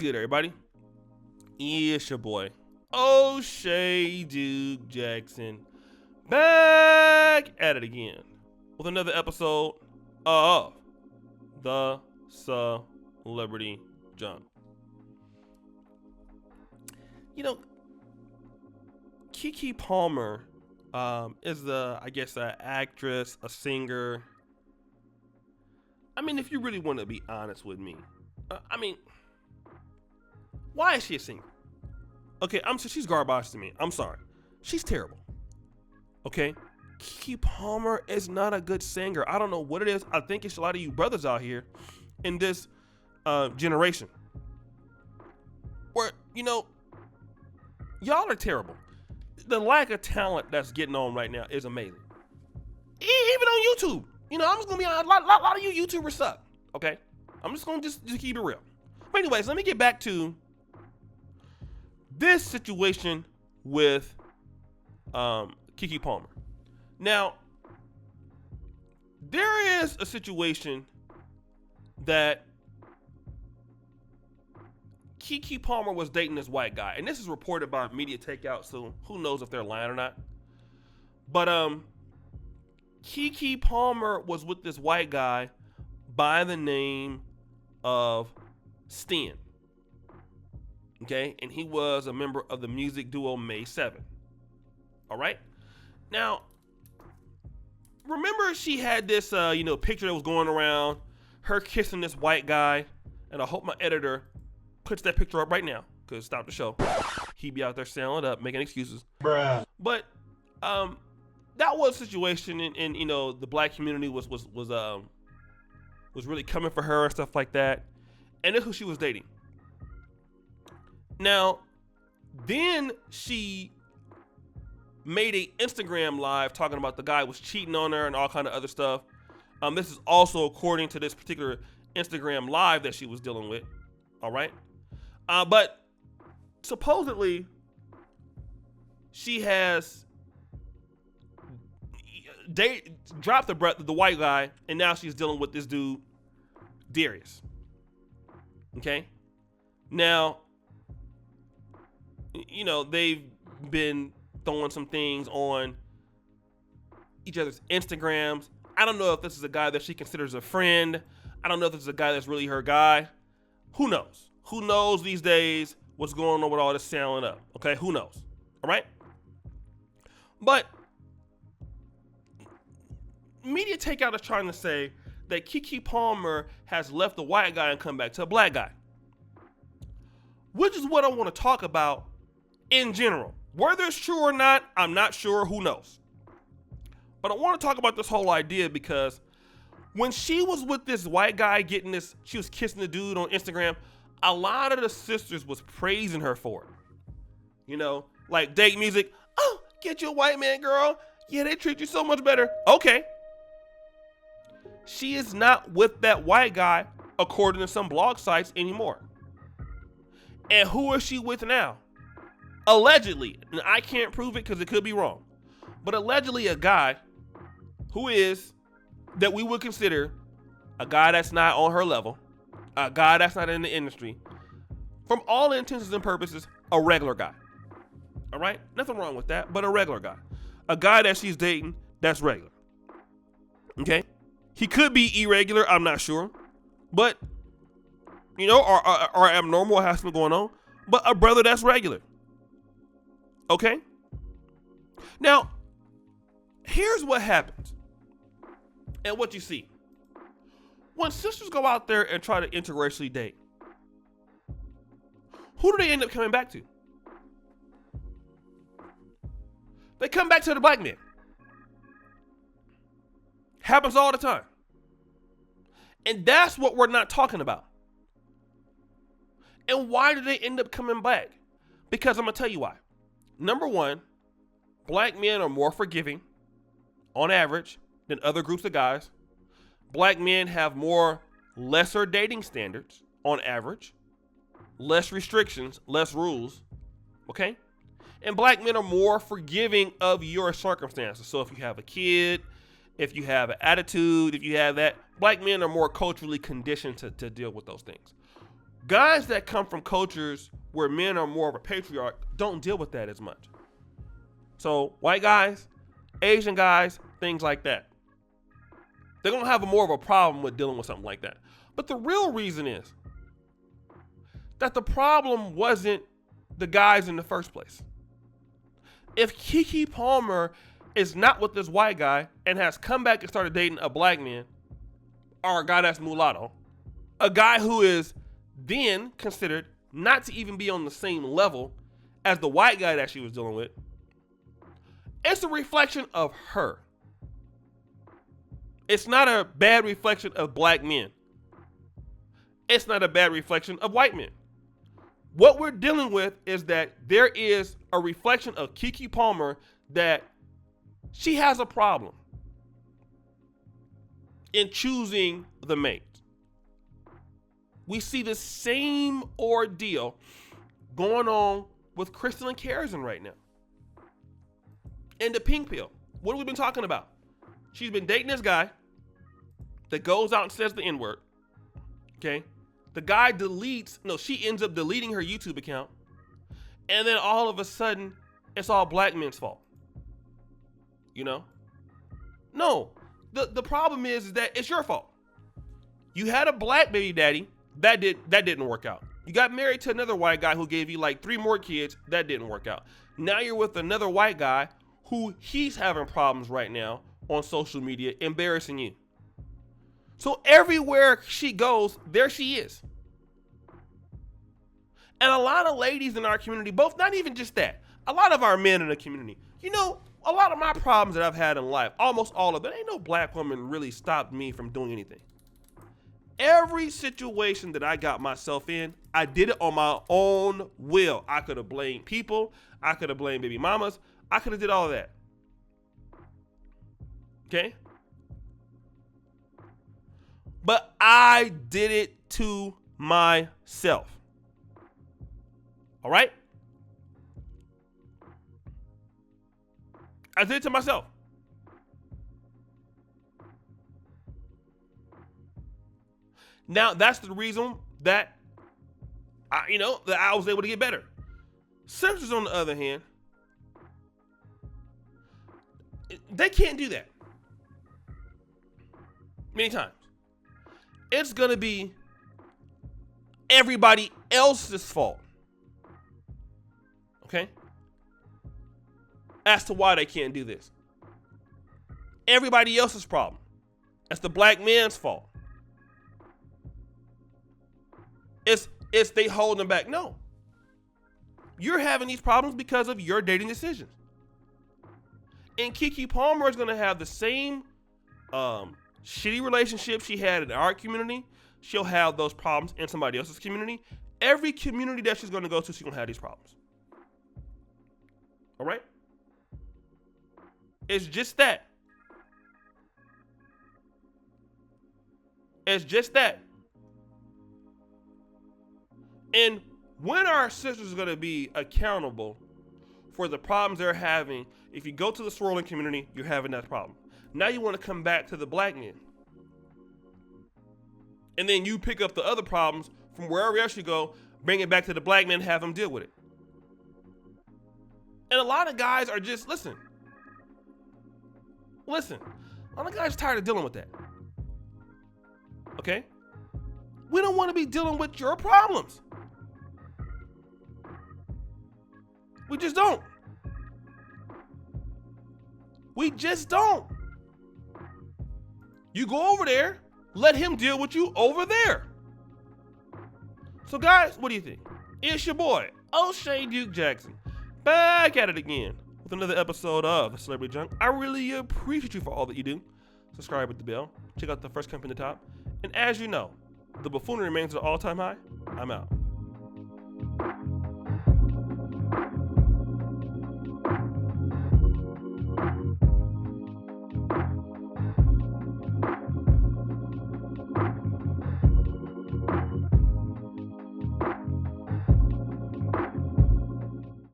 good, everybody? It's your boy, O'Shea Duke Jackson, back at it again with another episode of the Celebrity Jump. You know, Keke Palmer is an actress, a singer. I mean, if you really want to be honest with me, why is she a singer? Okay, she's garbage to me. I'm sorry. She's terrible. Okay? Keke Palmer is not a good singer. I don't know what it is. I think it's a lot of you brothers out here in this generation where, y'all are terrible. The lack of talent that's getting on right now is amazing. Even on YouTube. I'm just going to be honest. A lot of you YouTubers suck. Okay? I'm just going to just keep it real. But anyways, let me get back to this situation with Keke Palmer. Now, there is a situation that Keke Palmer was dating this white guy, and this is reported by Media Takeout, so who knows if they're lying or not. But Keke Palmer was with this white guy by the name of Styn. Okay, and he was a member of the music duo MAE 7. All right. Now, remember she had this, picture that was going around, her kissing this white guy, and I hope my editor puts that picture up right now, because stop the show. He'd be out there selling it up, making excuses. Bruh. But that was a situation, and the black community was really coming for her and stuff like that, and that's who she was dating. Now, then she made an Instagram live talking about the guy was cheating on her and all kind of other stuff. This is also according to this particular Instagram live that she was dealing with. All right. But supposedly she has dropped the white guy, and now she's dealing with this dude, Darius. Okay. Now, they've been throwing some things on each other's Instagrams. I don't know if this is a guy that she considers a friend. I don't know if this is a guy that's really her guy. Who knows? Who knows these days what's going on with all this selling up? Okay, who knows? All right? But Media Takeout is trying to say that Keke Palmer has left the white guy and come back to a black guy, which is what I want to talk about in general. Whether it's true or not, I'm not sure. Who knows? But I want to talk about this whole idea because when she was with this white guy she was kissing the dude on Instagram, a lot of the sisters was praising her for it. Like date music. Oh, get you a white man, girl. Yeah, they treat you so much better. Okay. She is not with that white guy, according to some blog sites, anymore. And who is she with now? Allegedly, and I can't prove it because it could be wrong, but allegedly a guy that we would consider a guy that's not on her level, a guy that's not in the industry, from all intents and purposes, a regular guy. All right? Nothing wrong with that, but a regular guy. A guy that she's dating that's regular. Okay? He could be irregular, I'm not sure, but, or abnormal, has something going on, but a brother that's regular. Okay? Now, here's what happens and what you see. When sisters go out there and try to interracially date, who do they end up coming back to? They come back to the black man. Happens all the time. And that's what we're not talking about. And why do they end up coming back? Because I'm going to tell you why. Number one, black men are more forgiving on average than other groups of guys. Black men have lesser dating standards on average, less restrictions, less rules. Okay? And black men are more forgiving of your circumstances. So if you have a kid, if you have an attitude, if you have that, black men are more culturally conditioned to deal with those things. Guys that come from cultures where men are more of a patriarch don't deal with that as much. So white guys, Asian guys, things like that. They're going to have more of a problem with dealing with something like that. But the real reason is that the problem wasn't the guys in the first place. If Keke Palmer is not with this white guy and has come back and started dating a black man, or a guy that's mulatto, a guy who is then considered not to even be on the same level as the white guy that she was dealing with, it's a reflection of her. It's not a bad reflection of black men. It's not a bad reflection of white men. What we're dealing with is that there is a reflection of Keke Palmer that she has a problem in choosing the mate. We see the same ordeal going on with Crystal Carrison right now. And the pink pill. What have we been talking about? She's been dating this guy that goes out and says the N-word. Okay? The guy she ends up deleting her YouTube account. And then all of a sudden, it's all black men's fault. You know? No. The problem is that it's your fault. You had a black baby daddy. That didn't work out. You got married to another white guy who gave you like 3 more kids. That didn't work out. Now you're with another white guy who he's having problems right now on social media, embarrassing you. So everywhere she goes, there she is. And a lot of ladies in our community, both, not even just that, a lot of our men in the community, you know, a lot of my problems that I've had in life, almost all of it, ain't no black woman really stopped me from doing anything. Every situation that I got myself in, I did it on my own will. I could have blamed people. I could have blamed baby mamas. I could have did all of that. Okay? But I did it to myself. All right? I did it to myself. Now, that's the reason that I was able to get better. Sisters, on the other hand, they can't do that. Many times. It's going to be everybody else's fault. Okay? As to why they can't do this. Everybody else's problem. That's the black man's fault. It's they holding them back. No. You're having these problems because of your dating decisions. And Keke Palmer is going to have the same shitty relationship she had in the art community. She'll have those problems in somebody else's community. Every community that she's going to go to, she's going to have these problems. All right? It's just that. It's just that. And when are our sisters going to be accountable for the problems they're having? If you go to the swirling community, you're having that problem. Now you want to come back to the black men. And then you pick up the other problems from wherever else you go, bring it back to the black men, have them deal with it. And a lot of guys are just, listen. A lot of guys are tired of dealing with that. Okay? We don't want to be dealing with your problems. We just don't. We just don't. You go over there, let him deal with you over there. So guys, what do you think? It's your boy, O'Shea Duke Jackson, back at it again with another episode of The Celebrity Junk. I really appreciate you for all that you do. Subscribe with the bell. Check out the first company at the top. And as you know, the buffoonery remains at an all-time high. I'm out.